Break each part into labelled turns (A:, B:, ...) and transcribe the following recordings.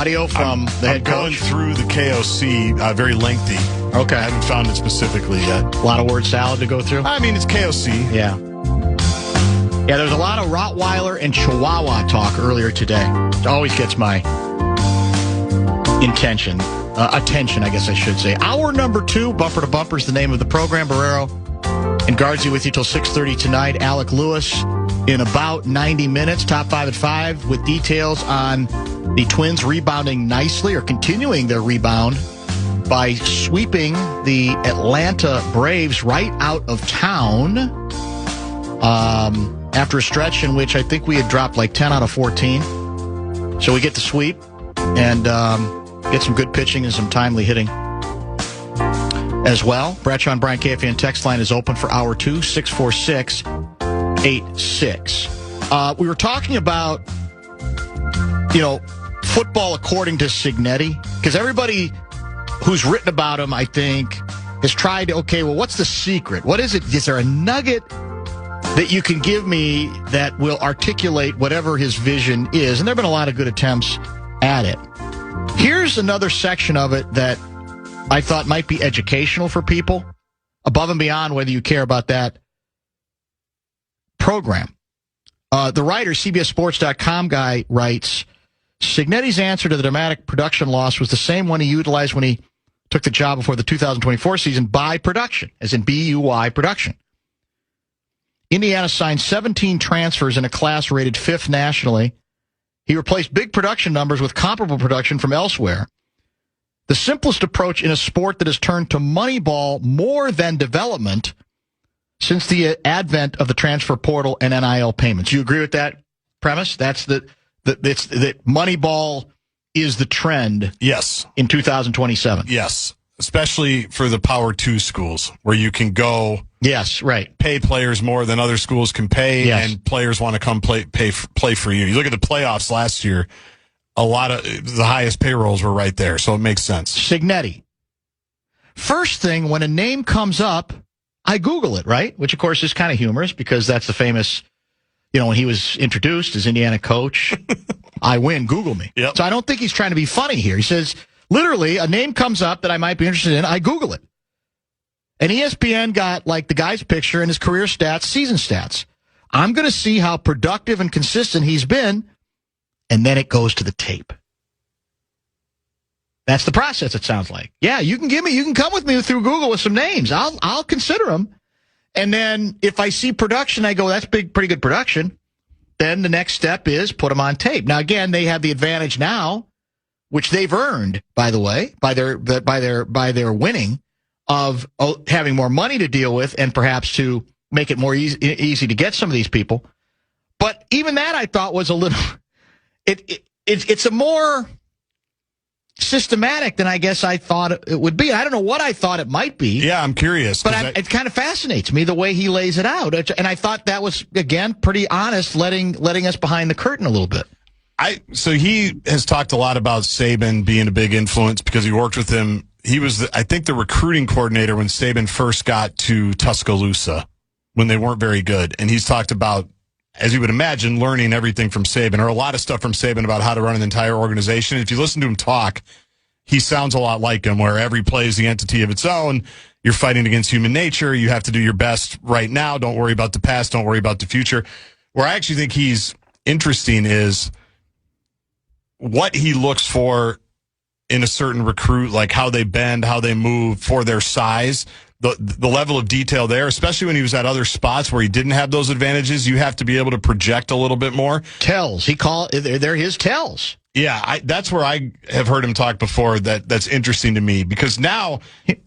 A: audio from the head coach?
B: Going through the KOC, very lengthy.
A: Okay.
B: I haven't found it specifically yet.
A: A lot of word salad to go through?
B: I mean, it's KOC.
A: Yeah. Yeah, there's a lot of Rottweiler and Chihuahua talk earlier today. It always gets my attention, I guess I should say. Hour number 2, Bumper to Bumper is the name of the program. Barrero and Guardsy with you till 6:30 tonight. Alec Lewis in about 90 minutes. Top 5 at 5 with details on the Twins rebounding nicely or continuing their rebound by sweeping the Atlanta Braves right out of town after a stretch in which I think we had dropped like 10 out of 14. So we get the sweep and get some good pitching and some timely hitting as well. Bradshaw and Brian KFAN text line is open for hour 2, 646-86. We were talking about, football according to Signetti, because everybody who's written about him, I think, has tried to, what's the secret? What is it? Is there a nugget that you can give me that will articulate whatever his vision is? And there have been a lot of good attempts at it. Here's another section of it that I thought might be educational for people, above and beyond whether you care about that program. The writer, CBSSports.com guy, writes, Signetti's answer to the dramatic production loss was the same one he utilized when he took the job before the 2024 season, by production, as in B-U-Y production. Indiana signed 17 transfers in a class rated 5th nationally. He replaced big production numbers with comparable production from elsewhere. The simplest approach in a sport that has turned to Moneyball more than development since the advent of the transfer portal and NIL payments. You agree with that premise? That's that Moneyball is the trend.
B: Yes.
A: In 2027.
B: Yes. Especially for the Power 2 schools where you can go.
A: Yes, right.
B: Pay players more than other schools can pay,
A: yes.
B: And players want to come play for you. You look at the playoffs last year, a lot of the highest payrolls were right there, so it makes sense.
A: Signetti. First thing, when a name comes up, I Google it, right? Which, of course, is kind of humorous because that's the famous, when he was introduced as Indiana coach, I win, Google me.
B: Yep.
A: So I don't think he's trying to be funny here. He says, literally, a name comes up that I might be interested in, I Google it. And ESPN got, the guy's picture and his career stats, season stats. I'm going to see how productive and consistent he's been, and then it goes to the tape. That's the process, it sounds like. Yeah, you can come with me through Google with some names. I'll consider them. And then if I see production, I go, that's pretty good production. Then the next step is put them on tape. Now, again, they have the advantage now, which they've earned, by the way, by their winning, of having more money to deal with and perhaps to make it more easy to get some of these people. But even that I thought was a little it's a more systematic than I guess I thought it would be. I don't know what I thought it might be.
B: Yeah, I'm curious.
A: But it kind of fascinates me the way he lays it out. And I thought that was, again, pretty honest, letting us behind the curtain a little bit.
B: So he has talked a lot about Saban being a big influence because he worked with him. He was, I think, the recruiting coordinator when Saban first got to Tuscaloosa when they weren't very good. And he's talked about, as you would imagine, learning everything from Saban, or a lot of stuff from Saban about how to run an entire organization. If you listen to him talk, he sounds a lot like him, where every play is the entity of its own. You're fighting against human nature. You have to do your best right now. Don't worry about the past. Don't worry about the future. Where I actually think he's interesting is what he looks for in a certain recruit, like how they bend, how they move for their size, the level of detail there, especially when he was at other spots where he didn't have those advantages. You have to be able to project a little bit more.
A: Tells. They're his tells.
B: Yeah, that's where I have heard him talk before. That's interesting to me because now.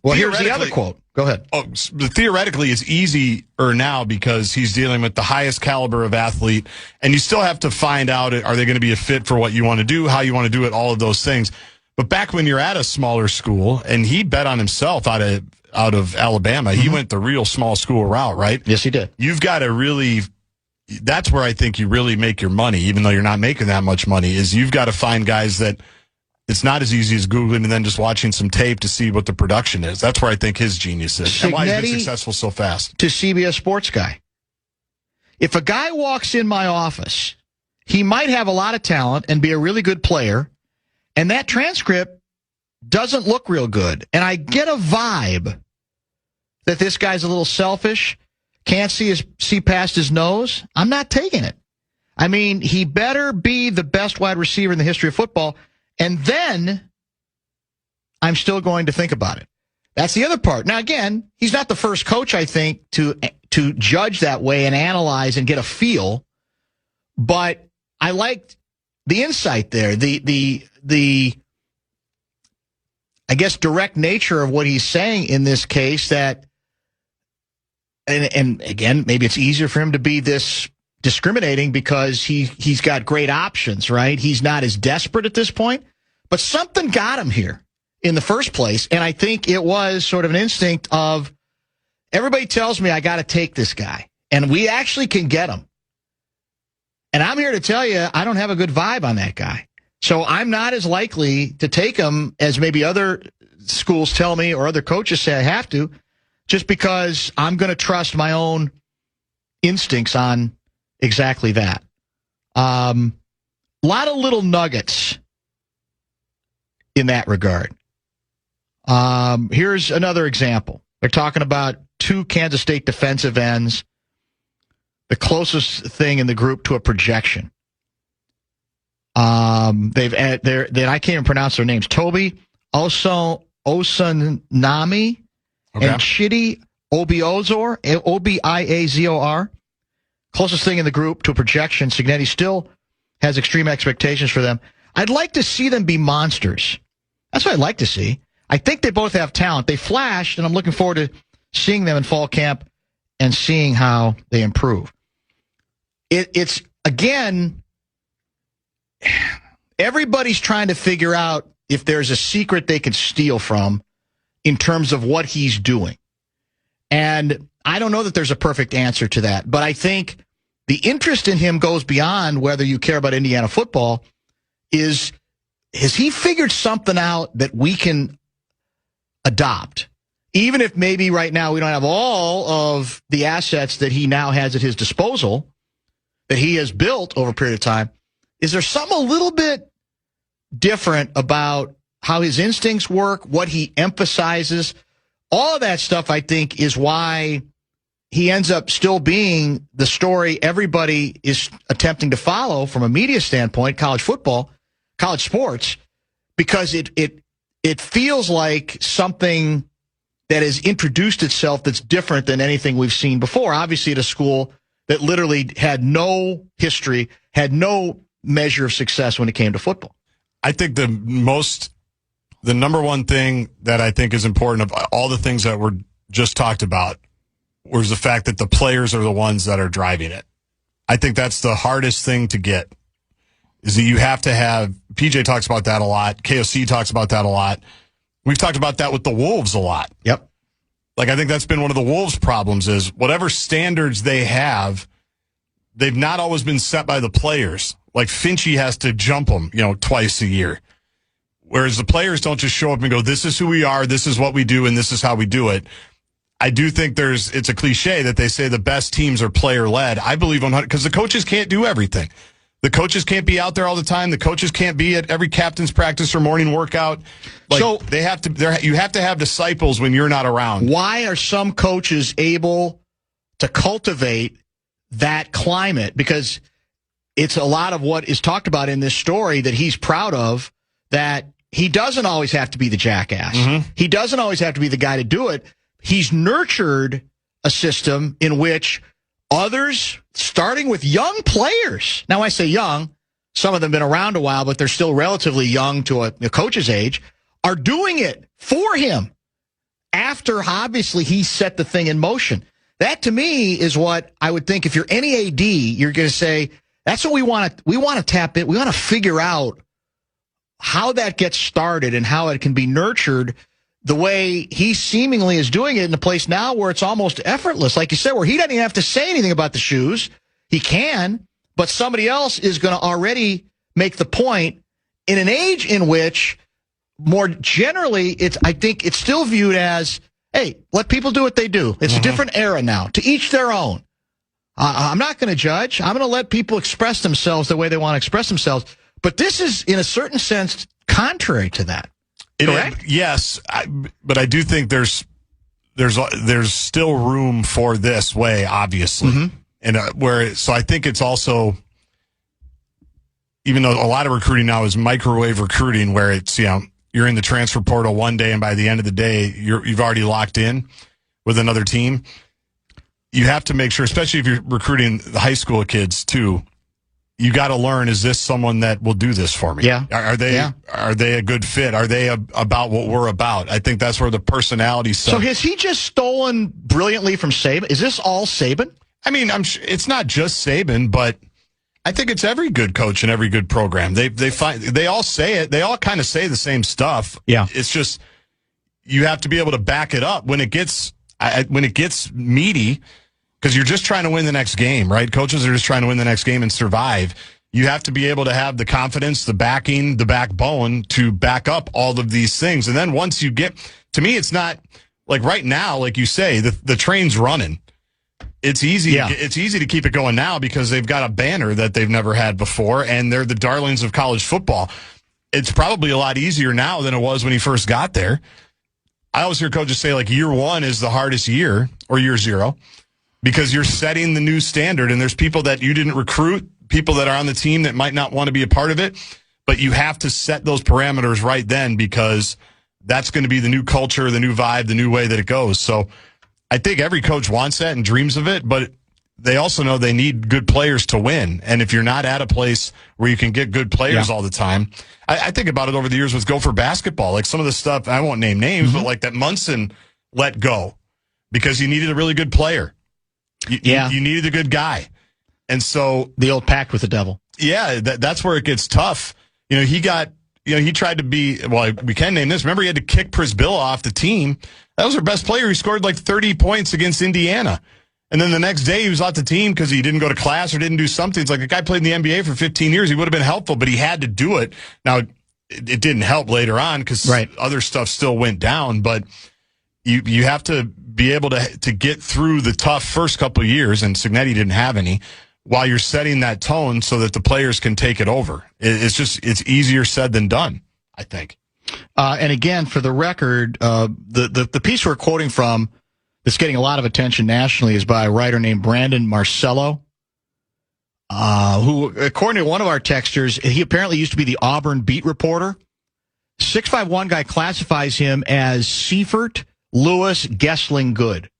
A: Well, here's the other quote. Go ahead.
B: Oh, theoretically, it's easier now because he's dealing with the highest caliber of athlete, and you still have to find out, are they going to be a fit for what you want to do, how you want to do it, all of those things. But back when you're at a smaller school, and he bet on himself out of Alabama, he went the real small school route, right?
A: Yes, he did.
B: You've got to really. That's where I think you really make your money, even though you're not making that much money, is you've got to find guys that it's not as easy as Googling and then just watching some tape to see what the production is. That's where I think his genius is and why he's been successful so fast.
A: To CBS Sports Guy. If a guy walks in my office, he might have a lot of talent and be a really good player And that transcript doesn't look real good. And I get a vibe that this guy's a little selfish, can't see past his nose. I'm not taking it. I mean, he better be the best wide receiver in the history of football, and then I'm still going to think about it. That's the other part. Now, again, he's not the first coach, I think, to judge that way and analyze and get a feel, but I liked the insight there, the I guess direct nature of what he's saying in this case, that and again, maybe it's easier for him to be this discriminating because he's got great options, right? He's not as desperate at this point, but something got him here in the first place, and I think it was sort of an instinct of, everybody tells me I got to take this guy, and we actually can get him. And I'm here to tell you, I don't have a good vibe on that guy. So I'm not as likely to take him as maybe other schools tell me or other coaches say I have to, just because I'm going to trust my own instincts on exactly that. A lot of little nuggets in that regard. Here's another example. They're talking about two Kansas State defensive ends, the closest thing in the group to a projection. I can't even pronounce their names. Toby Osunami and Chidi Obiazor, Obiazor. Closest thing in the group to a projection. Signetti still has extreme expectations for them. I'd like to see them be monsters. That's what I'd like to see. I think they both have talent. They flashed, and I'm looking forward to seeing them in fall camp and seeing how they improve. It's, again, everybody's trying to figure out if there's a secret they can steal from in terms of what he's doing. And I don't know that there's a perfect answer to that, but I think the interest in him goes beyond whether you care about Indiana football. Has he figured something out that we can adopt? Even if maybe right now we don't have all of the assets that he now has at his disposal, that he has built over a period of time, is there something a little bit different about how his instincts work, what he emphasizes? All of that stuff, I think, is why he ends up still being the story everybody is attempting to follow from a media standpoint, college football, college sports, because it feels like something that has introduced itself that's different than anything we've seen before. Obviously, at a school that literally had no history, had no measure of success when it came to football.
B: I think the number one thing that I think is important of all the things that were just talked about was the fact that the players are the ones that are driving it. I think that's the hardest thing to get, is that you have to have, PJ talks about that a lot, KOC talks about that a lot. We've talked about that with the Wolves a lot.
A: Yep.
B: Like, I think that's been one of the Wolves' problems, is whatever standards they have, they've not always been set by the players. Like, Finchie has to jump them, twice a year. Whereas the players don't just show up and go, this is who we are, this is what we do, and this is how we do it. I do think it's a cliche that they say the best teams are player-led. I believe 100%, because the coaches can't do everything. The coaches can't be out there all the time. The coaches can't be at every captain's practice or morning workout. So you have to have disciples when you're not around.
A: Why are some coaches able to cultivate that climate? Because it's a lot of what is talked about in this story that he's proud of, that he doesn't always have to be the jackass. Mm-hmm. He doesn't always have to be the guy to do it. He's nurtured a system in which others, starting with young players. Now, I say young, some of them have been around a while, but they're still relatively young to a coach's age, are doing it for him after, obviously, he set the thing in motion. That, to me, is what I would think if you're any AD, you're going to say, that's what we want to tap in. We want to figure out how that gets started and how it can be nurtured the way he seemingly is doing it in a place now where it's almost effortless. Like you said, where he doesn't even have to say anything about the shoes. He can, but somebody else is going to already make the point in an age in which more generally I think it's still viewed as, hey, let people do what they do. It's a different era now. To each their own. I'm not going to judge. I'm going to let people express themselves the way they want to express themselves. But this is, in a certain sense, contrary to that. Correct?
B: Yes, but I do think there's still room for this way, obviously, and so I think it's also, even though a lot of recruiting now is microwave recruiting, where it's you're in the transfer portal one day and by the end of the day you've already locked in with another team. You have to make sure, especially if you're recruiting the high school kids too. You got to learn, is this someone that will do this for me?
A: Yeah.
B: Are they a good fit? Are they about what we're about? I think that's where the personality stuff.
A: So has he just stolen brilliantly from Saban? Is this all Saban?
B: I mean, it's not just Saban, but I think it's every good coach and every good program. They all say it. They all kind of say the same stuff.
A: Yeah.
B: It's just you have to be able to back it up when it gets meaty. Because you're just trying to win the next game, right? Coaches are just trying to win the next game and survive. You have to be able to have the confidence, the backing, the backbone to back up all of these things. And then once you get, to me, it's not like right now, like you say, the train's running. It's easy.
A: Yeah.
B: It's easy to keep it going now because they've got a banner that they've never had before, and they're the darlings of college football. It's probably a lot easier now than it was when he first got there. I always hear coaches say, like, year one is the hardest year, or year zero, because you're setting the new standard, and there's people that you didn't recruit, people that are on the team that might not want to be a part of it, but you have to set those parameters right then because that's going to be the new culture, the new vibe, the new way that it goes. So I think every coach wants that and dreams of it, but they also know they need good players to win. And if you're not at a place where you can get good players all the time, I think about it over the years with Gopher basketball. Like some of the stuff, I won't name names, but like that Munson let go because he needed a really good player. You needed a good guy. And so
A: the old pact with the devil.
B: Yeah, that's where it gets tough. He tried to be, well, we can name this. Remember, he had to kick Prisbilla off the team. That was our best player. He scored like 30 points against Indiana. And then the next day he was off the team because he didn't go to class or didn't do something. It's like a guy played in the NBA for 15 years. He would have been helpful, but he had to do it. Now, it didn't help later on because other stuff still went down. But you have to be able to get through the tough first couple of years, and Cignetti didn't have any, while you're setting that tone so that the players can take it over. It's easier said than done, I think.
A: And again, for the record, the piece we're quoting from that's getting a lot of attention nationally is by a writer named Brandon Marcello, who, according to one of our texters, he apparently used to be the Auburn beat reporter. 651 guy classifies him as Seifert, Lewis, Gessling good.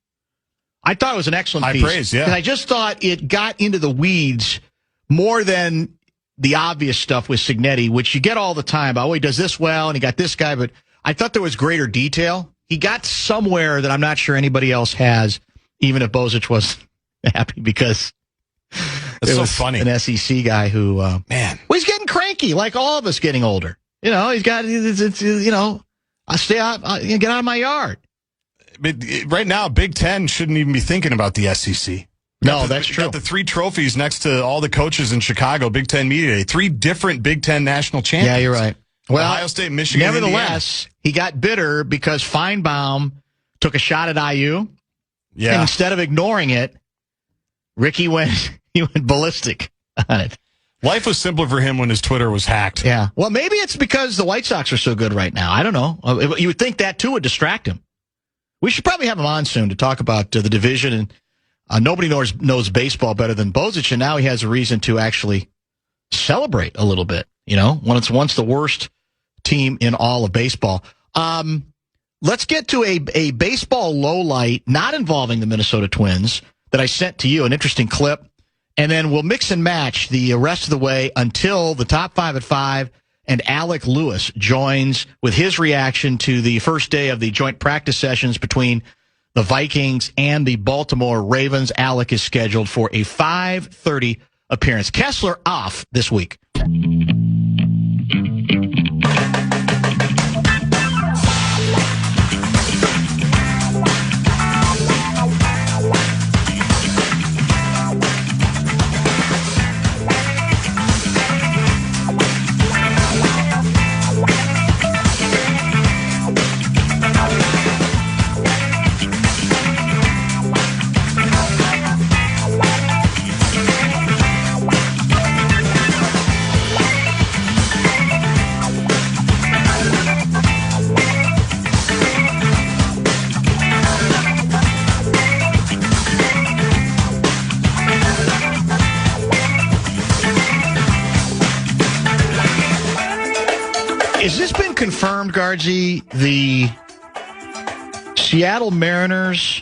A: I thought it was an excellent piece.
B: High praise, yeah.
A: And I just thought it got into the weeds more than the obvious stuff with Cignetti, which you get all the time about, he does this well, and he got this guy, but I thought there was greater detail. He got somewhere that I'm not sure anybody else has, even if Bozich was happy, because
B: it's so funny.
A: An SEC guy who, he's getting cranky, like all of us getting older. He's got, I stay out, get out of my yard.
B: But right now, Big Ten shouldn't even be thinking about the SEC.
A: That's true.
B: Got the 3 trophies next to all the coaches in Chicago, Big Ten Media Day. 3 different Big Ten national champions.
A: Yeah, you're right. Well,
B: Ohio State, Michigan,
A: nevertheless,
B: Indiana.
A: He got bitter because Feinbaum took a shot at IU. Yeah. And instead of ignoring it, Ricky went ballistic on it.
B: Life was simpler for him when his Twitter was hacked.
A: Yeah. Well, maybe it's because the White Sox are so good right now. I don't know. You would think that, too, would distract him. We should probably have him on soon to talk about the division. And nobody knows baseball better than Bozich, and now he has a reason to actually celebrate a little bit, when it's once the worst team in all of baseball. Let's get to a baseball lowlight not involving the Minnesota Twins that I sent to you, an interesting clip, and then we'll mix and match the rest of the way until the top 5 at 5, and Alec Lewis joins with his reaction to the first day of the joint practice sessions between the Vikings and the Baltimore Ravens. Alec is scheduled for a 5:30 appearance. Kessler off this week. confirmed, Guardsy, the Seattle Mariners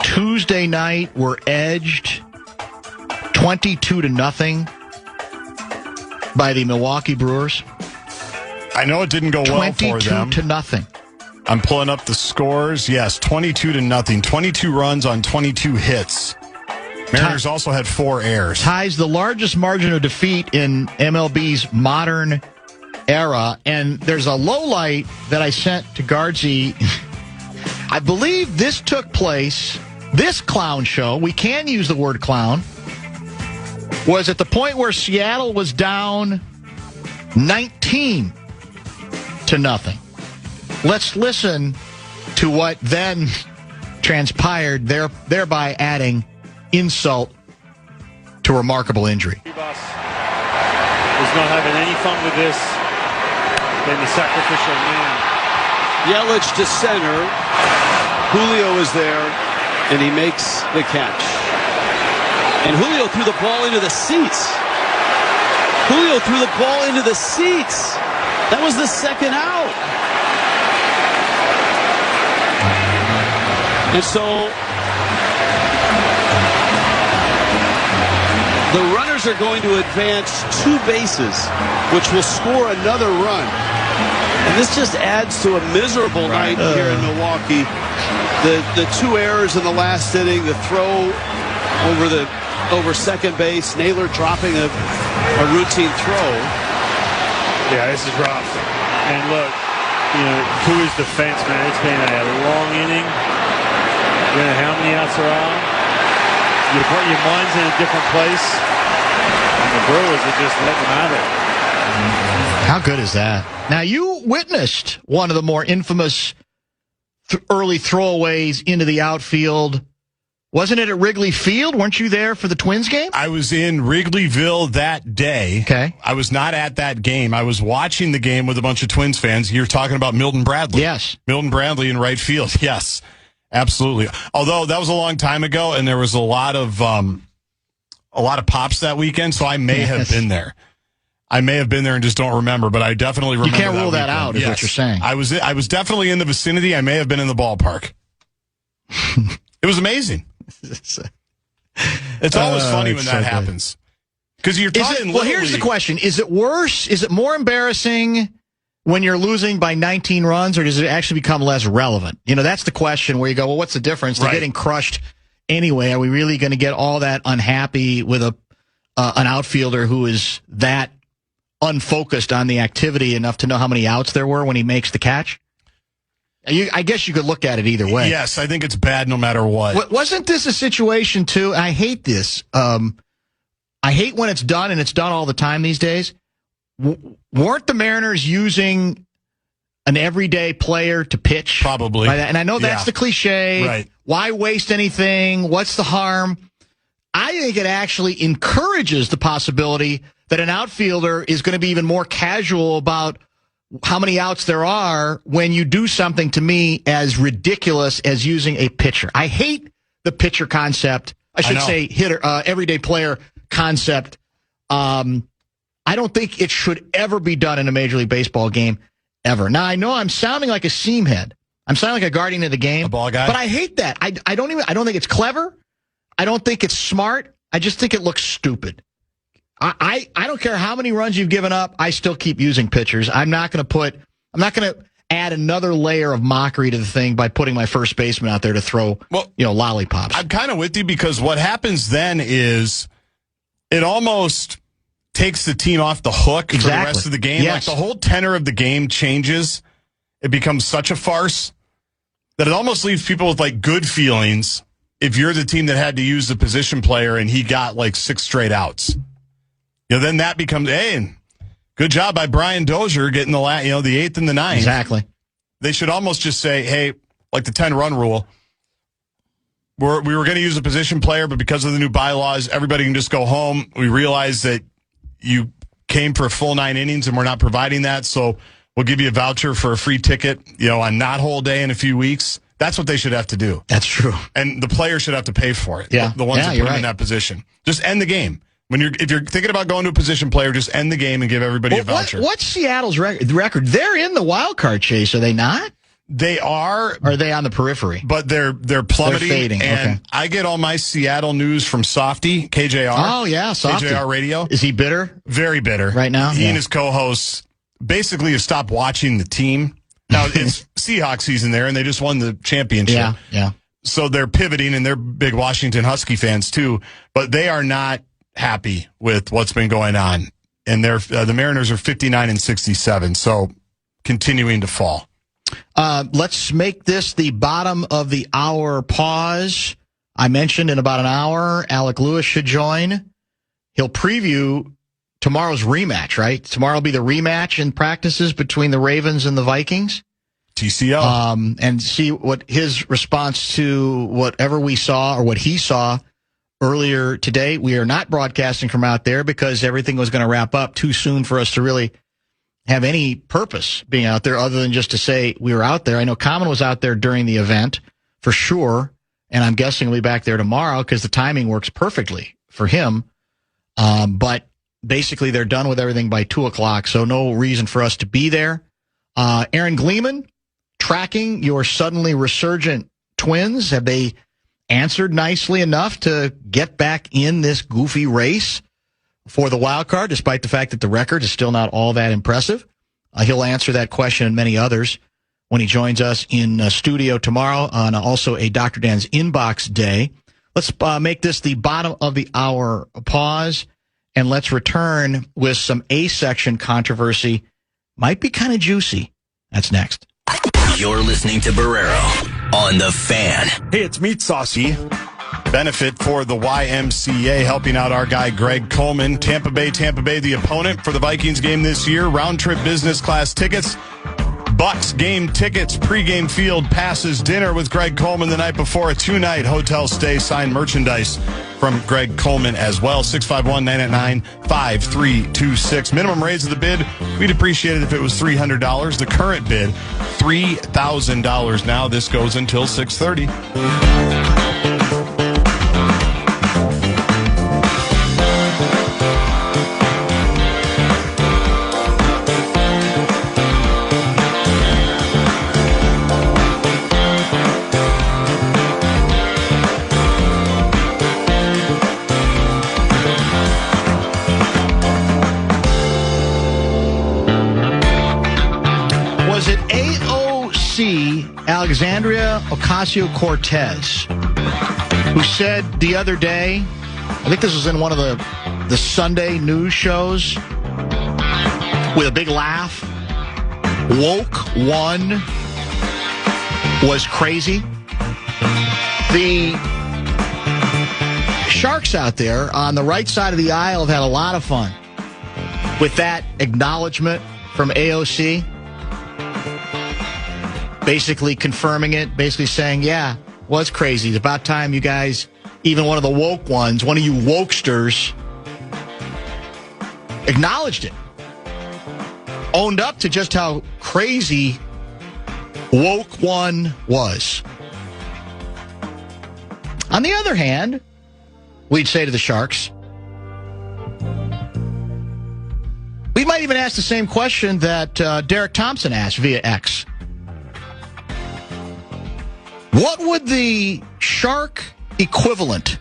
A: Tuesday night were edged 22-0 by the Milwaukee Brewers?
B: I know it didn't go well for them.
A: 22-0.
B: I'm pulling up the scores. Yes, 22-0. 22 runs on 22 hits. Mariners also had 4 errors.
A: Ties the largest margin of defeat in MLB's modern era. And there's a low light that I sent to Guardsy. I believe this took place, this clown show, we can use the word clown, was at the point where Seattle was down 19-0. Let's listen to what then transpired, thereby adding insult to remarkable injury.
C: Is not having any fun with this. Been the sacrificial man.
D: Yelich to center. Julio is there, and he makes the catch. And Julio threw the ball into the seats. Julio threw the ball into the seats. That was the second out. And so the runners are going to advance 2 bases, which will score another run. And this just adds to a miserable night here in Milwaukee. The 2 errors in the last inning, the throw over second base, Naylor dropping a routine throw.
C: Yeah, this is rough. And look, Coors defense, man, it's been a long inning. You know how many outs there are. Your mind's in a different place. And the Brewers are just letting them have it.
A: How good is that? Now, you witnessed one of the more infamous early throwaways into the outfield. Wasn't it at Wrigley Field? Weren't you there for the Twins game?
B: I was in Wrigleyville that day.
A: Okay.
B: I was not at that game. I was watching the game with a bunch of Twins fans. You're talking about Milton Bradley.
A: Yes.
B: Milton Bradley in right field. Yes, absolutely. Although that was a long time ago, and there was a lot of pops that weekend, so I may have been there. I may have been there and just don't remember, but I definitely remember.
A: You can't rule that out, is what you're saying.
B: I was definitely in the vicinity. I may have been in the ballpark. It was amazing. It's always funny when that happens. Because you're talking.
A: Well, here's the question: is it worse? Is it more embarrassing when you're losing by 19 runs, or does it actually become less relevant? That's the question. Where you go, well, what's the difference? They're getting crushed anyway. Are we really going to get all that unhappy with an outfielder who is that unfocused on the activity enough to know how many outs there were when he makes the catch? I guess you could look at it either way.
B: Yes, I think it's bad no matter what.
A: Wasn't this a situation, too? I hate this. I hate when it's done, and it's done all the time these days. Weren't the Mariners using an everyday player to pitch?
B: Probably.
A: And I know that's the cliche.
B: Right.
A: Why waste anything? What's the harm? I think it actually encourages the possibility that an outfielder is going to be even more casual about how many outs there are when you do something to me as ridiculous as using a pitcher. I hate the pitcher concept. I should say hitter, everyday player concept. I don't think it should ever be done in a Major League Baseball game, ever. Now, I know I'm sounding like a seamhead. I'm sounding like a guardian of the game.
B: A ball guy.
A: But I hate that. I don't think it's clever. I don't think it's smart. I just think it looks stupid. I don't care how many runs you've given up. I still keep using pitchers. I'm not going to add another layer of mockery to the thing by putting my first baseman out there to throw, lollipops.
B: I'm kind of with you because what happens then is it almost takes the team off the hook for the rest of the game.
A: Yes.
B: Like the whole tenor of the game changes. It becomes such a farce that it almost leaves people with like good feelings if you're the team that had to use the position player and he got like 6 straight outs. Then that becomes, hey, good job by Brian Dozier getting the 8th and the 9th.
A: Exactly.
B: They should almost just say, hey, like the 10-run rule, we were going to use a position player, but because of the new bylaws, everybody can just go home. We realize that you came for a full 9 innings and we're not providing that, so we'll give you a voucher for a free ticket, on not whole day in a few weeks. That's what they should have to do.
A: That's true.
B: And the player should have to pay for it.
A: Yeah.
B: The ones that put
A: you're
B: them
A: right.
B: in that position. Just end the game. If you're thinking about going to a position player, just end the game and give everybody a voucher.
A: What's Seattle's record? They're in the wild card chase, are they not?
B: They are.
A: Or are they on the periphery?
B: But they're plummeting.
A: They're fading.
B: And
A: okay.
B: I get all my Seattle news from Softy, KJR.
A: Oh, yeah, Softy.
B: KJR Radio.
A: Is he bitter?
B: Very bitter.
A: Right now?
B: He and his co-hosts basically have stopped watching the team. Now, it's Seahawks season there, and they just won the championship.
A: Yeah.
B: So they're pivoting, and they're big Washington Husky fans, too. But they are not happy with what's been going on. And the Mariners are 59-67, so continuing to fall.
A: Let's make this the bottom of the hour pause. I mentioned in about an hour, Alec Lewis should join. He'll preview tomorrow's rematch, right? Tomorrow will be the rematch in practices between the Ravens and the Vikings.
B: TCL.
A: And see what his response to whatever we saw or what he saw earlier today. We are not broadcasting from out there because everything was going to wrap up too soon for us to really have any purpose being out there other than just to say we were out there. I know Common was out there during the event for sure, and I'm guessing he'll be back there tomorrow because the timing works perfectly for him. But basically they're done with everything by 2 o'clock, so no reason for us to be there. Aaron Gleeman, tracking your suddenly resurgent Twins. Have they answered nicely enough to get back in this goofy race for the wild card, despite the fact that the record is still not all that impressive? He'll answer that question and many others when he joins us in studio tomorrow on also a Dr. Dan's Inbox Day. Let's make this the bottom of the hour pause, and let's return with some A-section controversy. Might be kind of juicy. That's next.
E: You're listening to Barrero on The Fan.
F: Hey, it's Meat Saucy.
B: Benefit for the YMCA, helping out our guy Greg Coleman. Tampa Bay, the opponent for the Vikings game this year. Round trip business class tickets, Bucks game tickets, pregame field passes, dinner with Greg Coleman the night before, a 2-night hotel stay, signed merchandise from Greg Coleman as well. 651-989-5326. Minimum raise of the bid, we'd appreciate it if it was $300. The current bid, $3,000 now. This goes until 6:30.
A: Was it AOC, Alexandria Ocasio-Cortez, who said the other day, I think this was in one of the Sunday news shows, with a big laugh, woke one was crazy? The Sharks out there on the right side of the aisle have had a lot of fun with that acknowledgement from AOC. Basically confirming it, basically saying, yeah, was crazy. It's about time you guys, even one of the woke ones, one of you wokesters, acknowledged it. Owned up to just how crazy woke one was. On the other hand, we'd say to the Sharks, we might even ask the same question that Derek Thompson asked via X. What would the Shark equivalent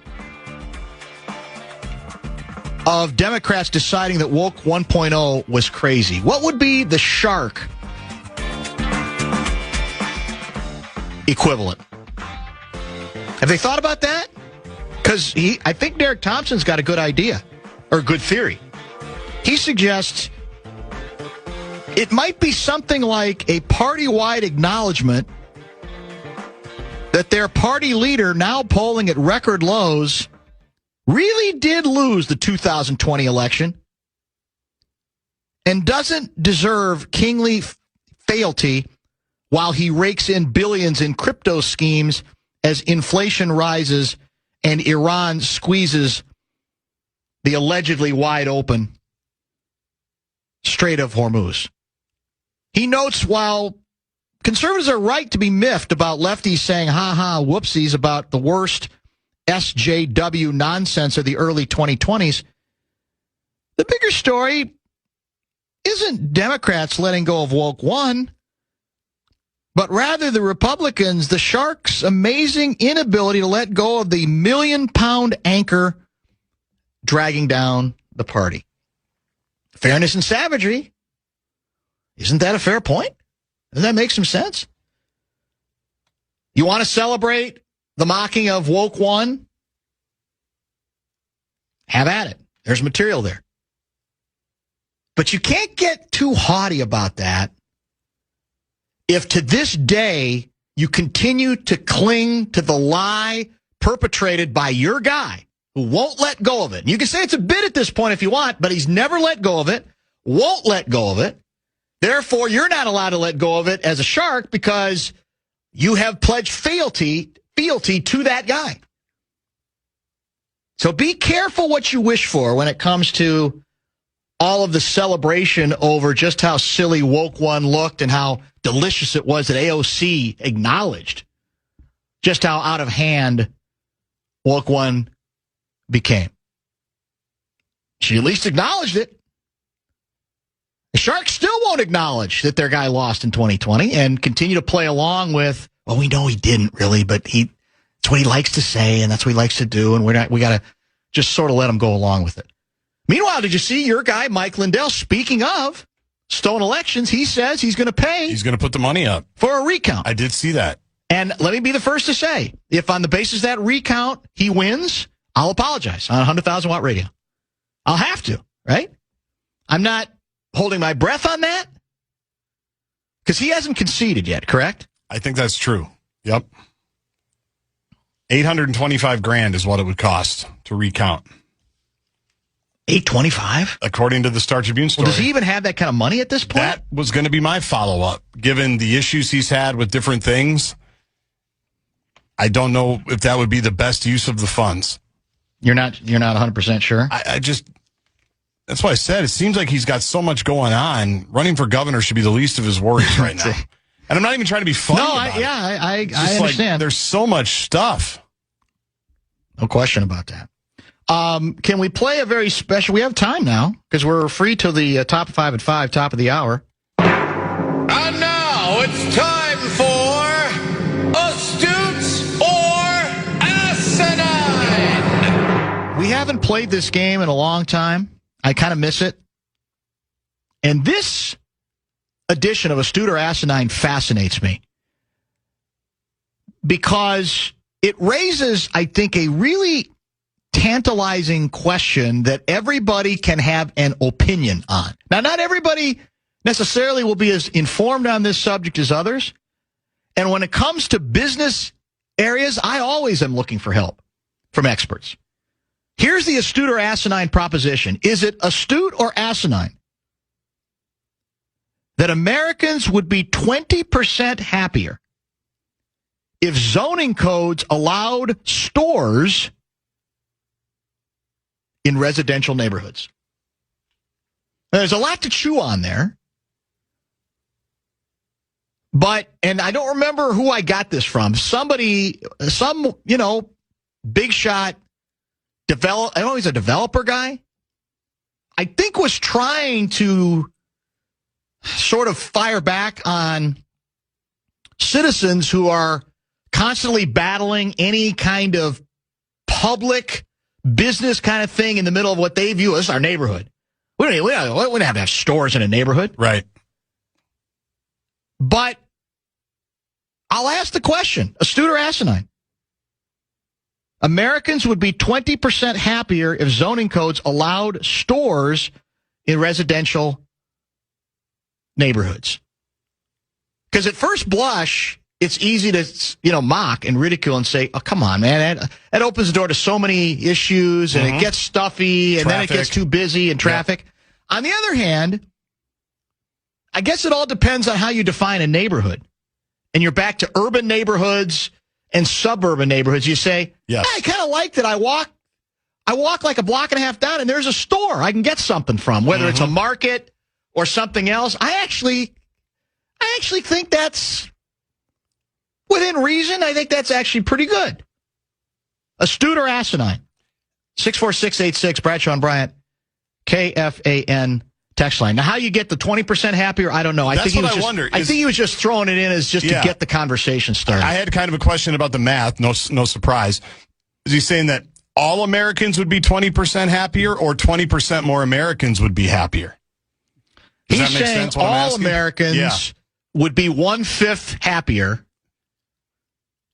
A: of Democrats deciding that woke 1.0 was crazy? What would be the Shark equivalent? Have they thought about that? Because I think Derek Thompson's got a good idea, or a good theory. He suggests it might be something like a party-wide acknowledgement that their party leader, now polling at record lows, really did lose the 2020 election and doesn't deserve kingly fealty while he rakes in billions in crypto schemes as inflation rises and Iran squeezes the allegedly wide open Strait of Hormuz. He notes while conservatives are right to be miffed about lefties saying ha-ha, whoopsies about the worst SJW nonsense of the early 2020s, The bigger story isn't Democrats letting go of Woke One, but rather the Republicans, the Sharks' amazing inability to let go of the million-pound anchor dragging down the party. Fairness and savagery. Isn't that a fair point? Doesn't that make some sense? You want to celebrate the mocking of Woke One? Have at it. There's material there. But you can't get too haughty about that if to this day you continue to cling to the lie perpetrated by your guy who won't let go of it. And you can say it's a bit at this point if you want, but he's never let go of it, won't let go of it. Therefore, you're not allowed to let go of it as a Shark because you have pledged fealty to that guy. So be careful what you wish for when it comes to all of the celebration over just how silly Woke One looked and how delicious it was that AOC acknowledged just how out of hand Woke One became. She at least acknowledged it. The Sharks still won't acknowledge that their guy lost in 2020 and continue to play along with, well, we know he didn't really, but it's what he likes to say and that's what he likes to do, and we got to just sort of let him go along with it. Meanwhile, did you see your guy, Mike Lindell, speaking of stolen elections, he says he's going to pay.
B: He's going to put the money up
A: for a recount.
B: I did see that.
A: And let me be the first to say, if on the basis of that recount he wins, I'll apologize on 100,000 watt radio. I'll have to, right? I'm not holding my breath on that because he hasn't conceded yet, correct?
B: I think that's true. Yep. $825,000 is what it would cost to recount.
A: $825,000?
B: According to the Star Tribune story.
A: Well, does he even have that kind of money at this point?
B: That was going to be my follow-up. Given the issues he's had with different things, I don't know if that would be the best use of the funds. You're not
A: 100% sure?
B: I just, that's why I said, it seems like he's got so much going on. Running for governor should be the least of his worries right now. And I'm not even trying to be funny about it.
A: I understand.
B: Like, there's so much stuff.
A: No question about that. Can we play a very special? We have time now because we're free till the top of 5 at 5, top of the hour.
F: And now it's time for Astute or Asinine.
A: We haven't played this game in a long time. I kind of miss it. And this edition of Astute or Asinine fascinates me because it raises, I think, a really tantalizing question that everybody can have an opinion on. Now, not everybody necessarily will be as informed on this subject as others. And when it comes to business areas, I always am looking for help from experts. Here's the astute or asinine proposition. Is it astute or asinine that Americans would be 20% happier if zoning codes allowed stores in residential neighborhoods? Now, there's a lot to chew on there. And I don't remember who I got this from. Some big shot I don't know, he's a developer guy, I think was trying to sort of fire back on citizens who are constantly battling any kind of public business kind of thing in the middle of what they view as our neighborhood. We don't have to have stores in a neighborhood.
B: Right.
A: But I'll ask the question, astute or asinine? Americans would be 20% happier if zoning codes allowed stores in residential neighborhoods. Because at first blush, it's easy to, mock and ridicule and say, oh, come on, man. That opens the door to so many issues, and it gets stuffy, and then it gets too busy and traffic. Yeah. On the other hand, I guess it all depends on how you define a neighborhood. And you're back to urban neighborhoods and suburban neighborhoods. You say,
B: yes.
A: I kind of like that. I walk like a block and a half down, and there's a store I can get something from, whether it's a market or something else. I actually think that's within reason. I think that's actually pretty good. Astute or asinine? 64686, Bradshaw and Bryant, KFAN text line. Now, how you get the 20% happier, I don't know. I think he was just throwing it in as just to get the conversation started.
B: I had kind of a question about the math. No surprise. Is he saying that all Americans would be 20% happier, or 20% more Americans would be happier? Does
A: He's
B: that make
A: saying
B: sense, what I'm
A: all
B: asking?
A: Americans would be 1/5 happier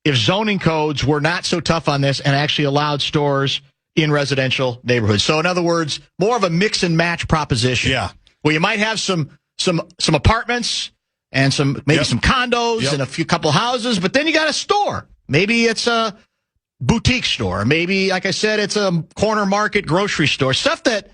A: if zoning codes were not so tough on this and actually allowed stores in residential neighborhoods. So, in other words, more of a mix and match proposition.
B: Yeah.
A: Where you might have some apartments and some condos and a couple houses, but then you got a store. Maybe it's a boutique store. Maybe, like I said, it's a corner market grocery store. Stuff that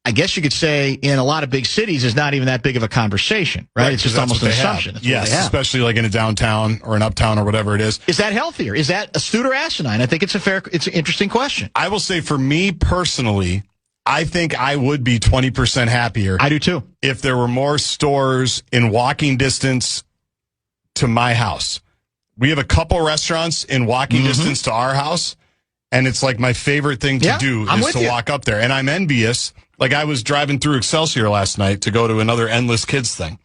A: I guess you could say in a lot of big cities is not even that big of a conversation, right? It's just almost an assumption.
B: Yes, especially like in a downtown or an uptown or whatever it is.
A: Is that healthier? Is that Astute or Asinine? I think it's an interesting question.
B: I will say for me personally, I think I would be 20% happier.
A: I do too.
B: If there were more stores in walking distance to my house. We have a couple restaurants in walking distance to our house, and it's like my favorite thing to do is to walk up there. And I'm envious. Like, I was driving through Excelsior last night to go to another Endless Kids thing.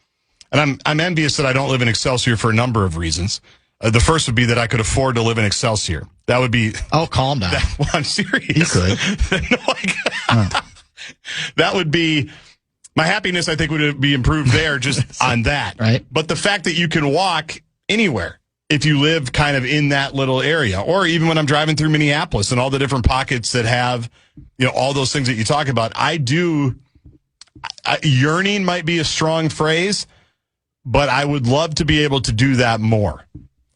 B: And I'm envious that I don't live in Excelsior for a number of reasons. The first would be that I could afford to live in Excelsior. That would be...
A: Oh, calm down.
B: Well, I'm serious.
A: You could.
B: That would be... My happiness, I think, would be improved there just on that.
A: Right.
B: But the fact that you can walk anywhere if you live kind of in that little area, or even when I'm driving through Minneapolis and all the different pockets that have, all those things that you talk about, yearning might be a strong phrase, but I would love to be able to do that more.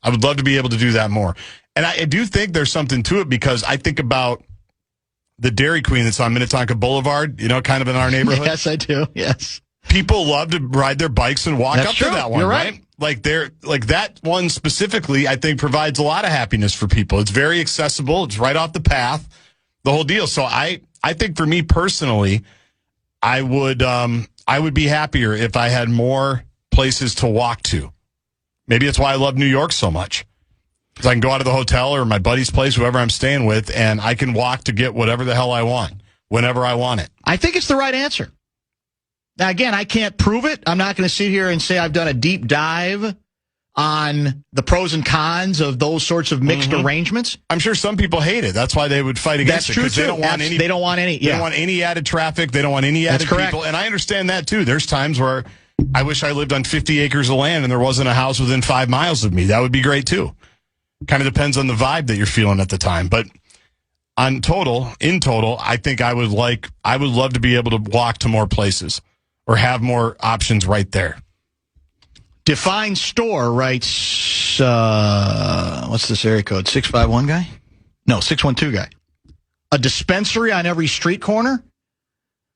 B: I would love to be able to do that more. And I do think there's something to it, because I think about the Dairy Queen that's on Minnetonka Boulevard, kind of in our neighborhood.
A: Yes, I do. Yes.
B: People love to ride their bikes and walk up to that one,
A: You're right?
B: Like that one specifically, I think provides a lot of happiness for people. It's very accessible. It's right off the path, the whole deal. So I think for me personally, I would be happier if I had more places to walk to. Maybe it's why I love New York so much. Because I can go out of the hotel or my buddy's place, whoever I'm staying with, and I can walk to get whatever the hell I want, whenever I want it.
A: I think it's the right answer. Now, again, I can't prove it. I'm not going to sit here and say I've done a deep dive on the pros and cons of those sorts of mixed arrangements.
B: I'm sure some people hate it. That's why they would fight against
A: it. That's true, too.
B: They don't want any.
A: They don't want any.
B: They don't want any added traffic. They don't want any added people. And I understand that, too. There's times where I wish I lived on 50 acres of land and there wasn't a house within 5 miles of me. That would be great, too. Kind of depends on the vibe that you're feeling at the time. But in total, I think I would love to be able to walk to more places or have more options right there.
A: Define Store writes, what's this area code? 651 guy? No, 612 guy. A dispensary on every street corner?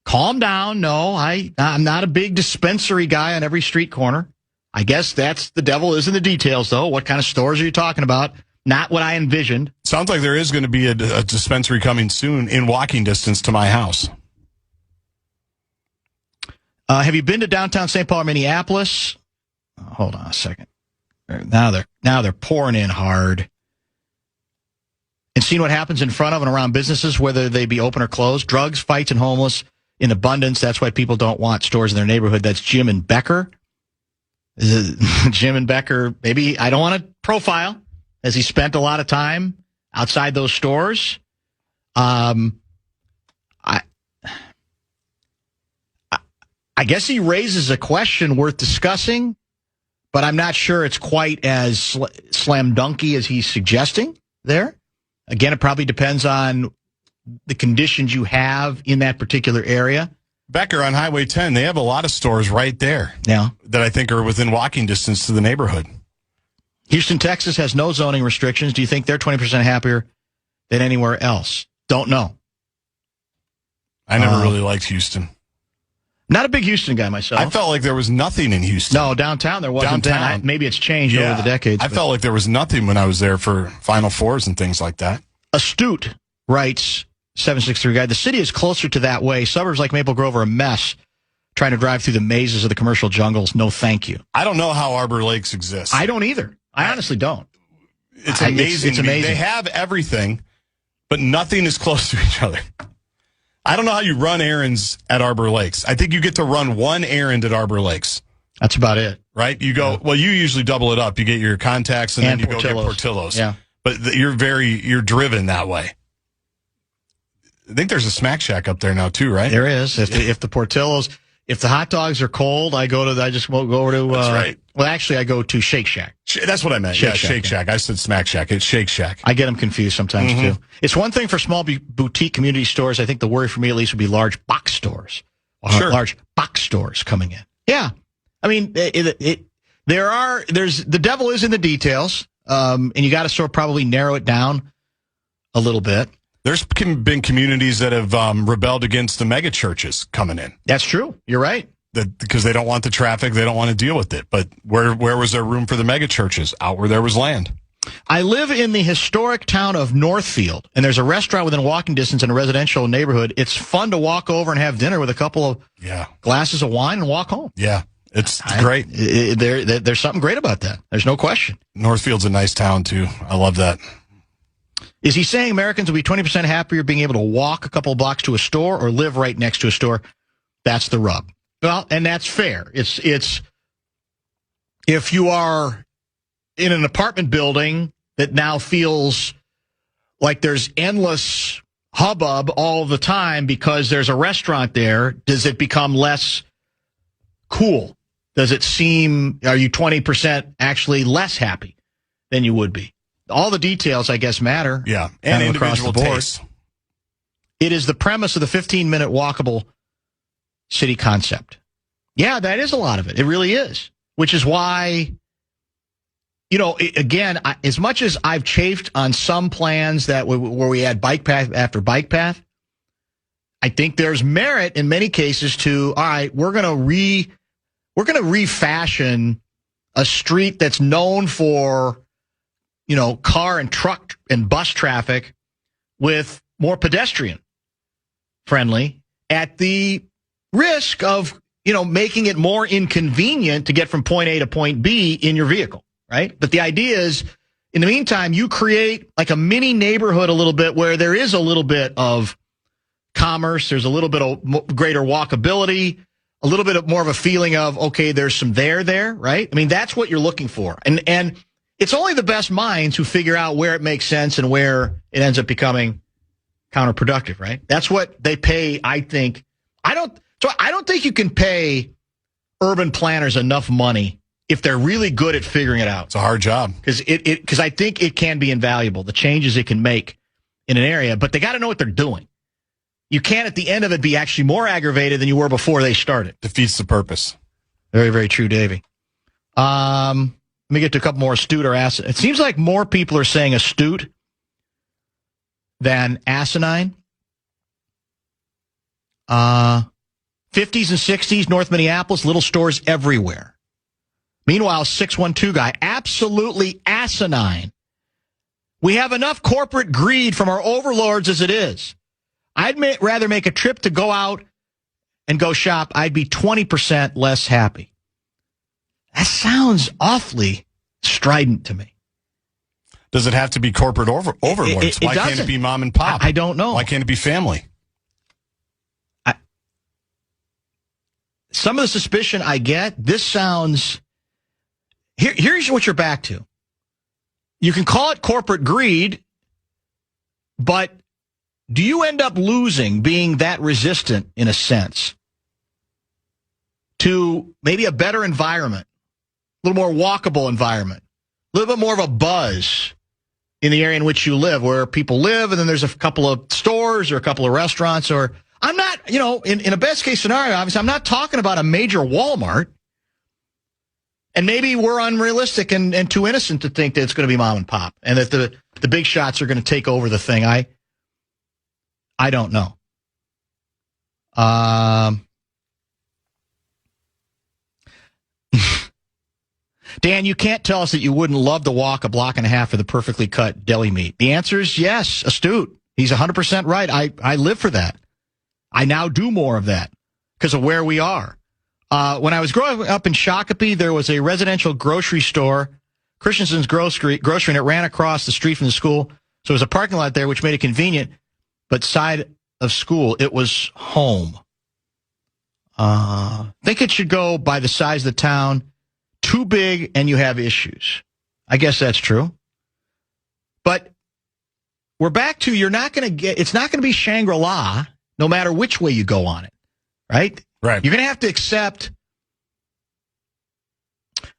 A: Calm down. No, I'm not a big dispensary guy on every street corner. I guess that's the devil is in the details, though. What kind of stores are you talking about? Not what I envisioned.
B: Sounds like there is going to be a dispensary coming soon in walking distance to my house.
A: Have you been to downtown St. Paul or Minneapolis? Hold on a second. Now they're pouring in hard. And seen what happens in front of and around businesses, whether they be open or closed. Drugs, fights, and homeless in abundance. That's why people don't want stores in their neighborhood. That's Jim and Becker. Jim and Becker, maybe I don't want to profile, as he spent a lot of time outside those stores. I guess he raises a question worth discussing, but I'm not sure it's quite as slam dunky as he's suggesting there. Again, it probably depends on the conditions you have in that particular area.
B: Becker on Highway 10, they have a lot of stores right there that I think are within walking distance to the neighborhood.
A: Houston, Texas has no zoning restrictions. Do you think they're 20% happier than anywhere else? Don't know.
B: I never really liked Houston.
A: Not a big Houston guy myself.
B: I felt like there was nothing in Houston.
A: No, downtown there wasn't. Maybe it's changed over the decades.
B: I felt like there was nothing when I was there for Final Fours and things like that.
A: Astute writes, 763 guy, the city is closer to that way. Suburbs like Maple Grove are a mess. Trying to drive through the mazes of the commercial jungles. No, thank you.
B: I don't know how Arbor Lakes exists.
A: I don't either. I honestly don't.
B: It's amazing.
A: It's amazing.
B: They have everything, but nothing is close to each other. I don't know how you run errands at Arbor Lakes. I think you get to run one errand at Arbor Lakes.
A: That's about it.
B: Right? You go, well, you usually double it up. You get your contacts and then you
A: Portillo's.
B: go get Portillo's.
A: Yeah.
B: But you're driven that way. I think there's a Smack Shack up there now too, right?
A: There is. If the Portillo's, if the hot dogs are cold, I just won't go over to.
B: That's right.
A: Well, actually, I go to Shake Shack.
B: That's what I meant. Shake Shack. I said Smack Shack. It's Shake Shack.
A: I get them confused sometimes too. It's one thing for small boutique community stores. I think the worry for me at least would be large box stores.
B: Sure.
A: Large box stores coming in. Yeah. I mean, the devil is in the details, and you got to sort of probably narrow it down a little bit.
B: There's been communities that have rebelled against the mega churches coming in.
A: That's true. You're right.
B: Because they don't want the traffic, they don't want to deal with it. But where was there room for the mega churches? Out where there was land.
A: I live in the historic town of Northfield, and there's a restaurant within walking distance in a residential neighborhood. It's fun to walk over and have dinner with a couple of glasses of wine and walk home.
B: Yeah, it's great.
A: There's something great about that. There's no question.
B: Northfield's a nice town, too. I love that.
A: Is he saying Americans will be 20% happier being able to walk a couple of blocks to a store or live right next to a store? That's the rub. Well, and that's fair. It's if you are in an apartment building that now feels like there's endless hubbub all the time because there's a restaurant there, does it become less cool? Does it seem, are you 20% actually less happy than you would be? All the details, I guess, matter.
B: Yeah, and individual taste.
A: It is the premise of the 15-minute walkable city concept. Yeah, that is a lot of it. It really is, which is why, again, as much as I've chafed on some plans that where we had bike path after bike path, I think there's merit in many cases to, all right, we're going to refashion a street that's known for, car and truck and bus traffic with more pedestrian friendly at the risk of, making it more inconvenient to get from point A to point B in your vehicle, right? But the idea is, in the meantime, you create like a mini neighborhood a little bit where there is a little bit of commerce, there's a little bit of greater walkability, a little bit of more of a feeling of, okay, there's some there, right? I mean, that's what you're looking for. And it's only the best minds who figure out where it makes sense and where it ends up becoming counterproductive, right? That's what they pay, I think. I don't think you can pay urban planners enough money if they're really good at figuring it out.
B: It's a hard job.
A: Because I think it can be invaluable, the changes it can make in an area, but they got to know what they're doing. You can't, at the end of it, be actually more aggravated than you were before they started.
B: Defeats the purpose.
A: Very, very true, Davey. Let me get to a couple more Astute or Asinine. It seems like more people are saying Astute than Asinine. 50s and 60s, North Minneapolis, little stores everywhere. Meanwhile, 612 guy, absolutely asinine. We have enough corporate greed from our overlords as it is. I'd rather make a trip to go out and go shop. I'd be 20% less happy. That sounds awfully strident to me.
B: Does it have to be corporate overlords? Why can't it be mom and pop?
A: I don't know.
B: Why can't it be family?
A: Some of the suspicion I get, this sounds... Here's what you're back to. You can call it corporate greed, but do you end up losing being that resistant, in a sense, to maybe a better environment, a little more walkable environment, a little bit more of a buzz in the area in which you live, where people live, and then there's a couple of stores or a couple of restaurants, or I'm not, in a best case scenario, obviously, I'm not talking about a major Walmart. And maybe we're unrealistic and too innocent to think that it's going to be mom and pop and that the big shots are going to take over the thing. I don't know. Dan, you can't tell us that you wouldn't love to walk a block and a half for the perfectly cut deli meat. The answer is yes, Astute. He's 100% right. I live for that. I now do more of that because of where we are. When I was growing up in Shakopee, there was a residential grocery store, Christensen's Grocery, and it ran across the street from the school. So there was a parking lot there, which made it convenient. But side of school, it was home. I think it should go by the size of the town. Too big and you have issues. I guess that's true. But we're back to it's not going to be Shangri-La no matter which way you go on it. Right?
B: Right.
A: You're going to have to accept.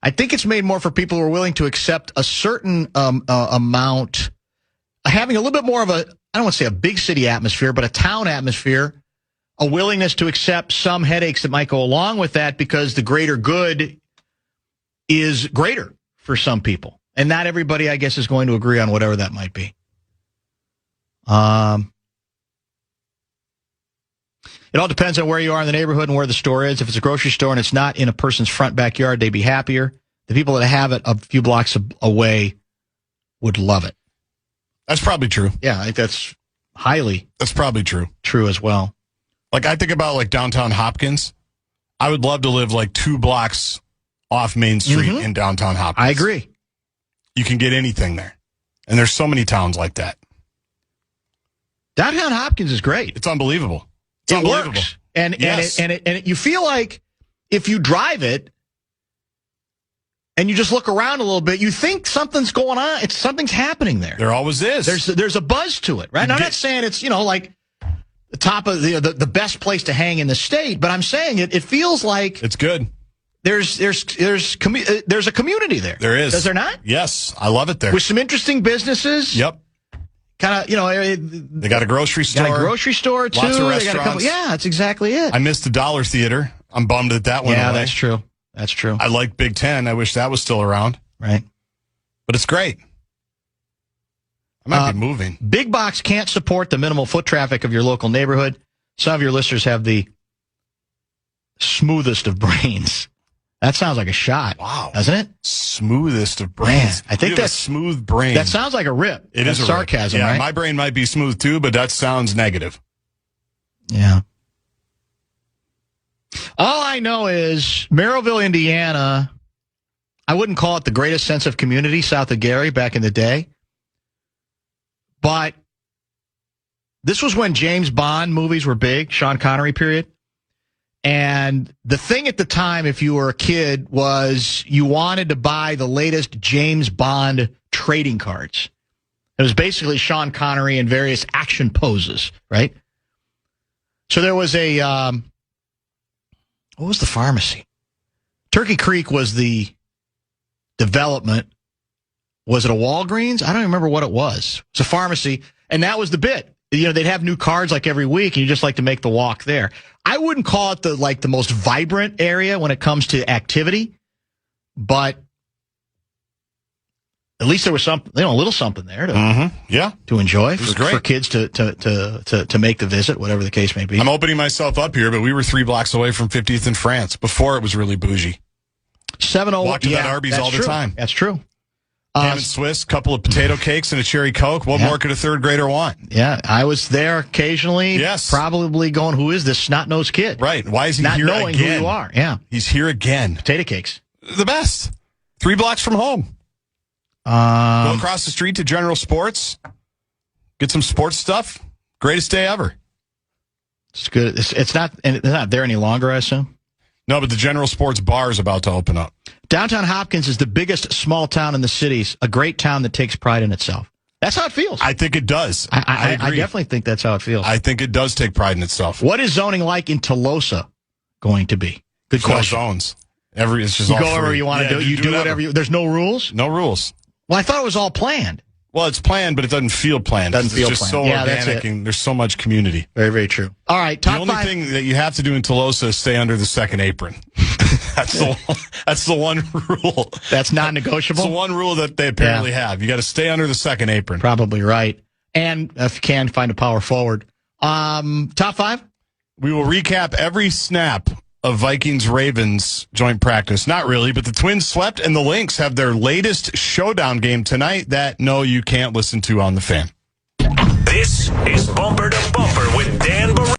A: I think it's made more for people who are willing to accept a certain amount, having a little bit more of I don't want to say a big city atmosphere, but a town atmosphere, a willingness to accept some headaches that might go along with that because the greater good is greater for some people. And not everybody, I guess, is going to agree on whatever that might be. It all depends on where you are in the neighborhood and where the store is. If it's a grocery store and it's not in a person's front backyard, they'd be happier. The people that have it a few blocks away would love it.
B: That's probably true.
A: Yeah, I think that's
B: probably
A: true as well.
B: Like, I think about, like, downtown Hopkins. I would love to live, like, 2 blocks off Main Street in downtown Hopkins.
A: I agree.
B: You can get anything there. And there's so many towns like that.
A: Downtown Hopkins is great.
B: It's unbelievable.
A: It works. And you feel like if you drive it and you just look around a little bit, you think something's going on. Something's happening there.
B: There always is.
A: There's a buzz to it, right? Now, I'm not saying it's, like the top of the best place to hang in the state, but I'm saying it feels like
B: it's good.
A: There's a community there.
B: There is.
A: Does there not?
B: Yes. I love it there.
A: With some interesting businesses.
B: Yep.
A: Kind of,
B: they got a grocery store.
A: Got a grocery store, too.
B: Lots of restaurants.
A: They got that's exactly it.
B: I missed the Dollar Theater. I'm bummed that went away.
A: Yeah, that's true. That's true.
B: I like Big Ten. I wish that was still around.
A: Right.
B: But it's great. I might be moving.
A: Big box can't support the minimal foot traffic of your local neighborhood. Some of your listeners have the smoothest of brains. That sounds like a shot.
B: Wow.
A: Doesn't it?
B: Smoothest of brains.
A: Man, I think that's
B: a smooth brain.
A: That sounds like a rip.
B: It is a
A: sarcasm,
B: rip. Yeah,
A: right?
B: My brain might be smooth too, but that sounds negative.
A: Yeah. All I know is Merrillville, Indiana, I wouldn't call it the greatest sense of community south of Gary back in the day. But this was when James Bond movies were big, Sean Connery period. And the thing at the time, if you were a kid, was you wanted to buy the latest James Bond trading cards. It was basically Sean Connery in various action poses, right? So there was what was the pharmacy? Turkey Creek was the development. Was it a Walgreens? I don't remember what it was. It's a pharmacy, and that was the bit. They'd have new cards like every week, and you just like to make the walk there. I wouldn't call it the most vibrant area when it comes to activity, but at least there was something, a little something there to enjoy for kids to make the visit, whatever the case may be.
B: I'm opening myself up here, but we were 3 blocks away from 50th in France before it was really bougie.
A: 701.
B: Walked to that Arby's all the time.
A: That's true.
B: Ham and Swiss, couple of potato cakes and a cherry Coke. What more could a third grader want?
A: Yeah, I was there occasionally.
B: Yes. Probably
A: going, who is this snot-nosed kid?
B: Right. Why is he
A: not
B: here
A: knowing
B: again?
A: Who you are. Yeah.
B: He's here again.
A: Potato cakes.
B: The best. 3 blocks from home. Go across the street to General Sports. Get some sports stuff. Greatest day ever.
A: It's good. It's not there any longer, I assume?
B: No, but the General Sports bar is about to open up.
A: Downtown Hopkins is the biggest small town in the cities, a great town that takes pride in itself. That's how it feels.
B: I think it does.
A: I definitely think that's how it feels.
B: I think it does take pride in itself.
A: What is zoning like in Tolosa going to be? Good question.
B: No zones. It's just
A: you
B: all
A: go wherever
B: free.
A: you want to do. You do whatever. There's no rules?
B: No rules.
A: Well, I thought it was all planned.
B: Well, it's planned, but it doesn't feel planned.
A: It's
B: just so organic, and there's so much community.
A: Very, very true. All right, top 5.
B: The only thing that you have to do in Tolosa is stay under the second apron. That's the one rule.
A: That's non-negotiable?
B: It's the one rule that they apparently have. You got to stay under the second apron.
A: Probably right. And if you can, find a power forward. Top 5?
B: We will recap every snap of Vikings-Ravens joint practice. Not really, but the Twins swept, and the Lynx have their latest showdown game tonight that, no, you can't listen to on the Fan.
G: This is Bone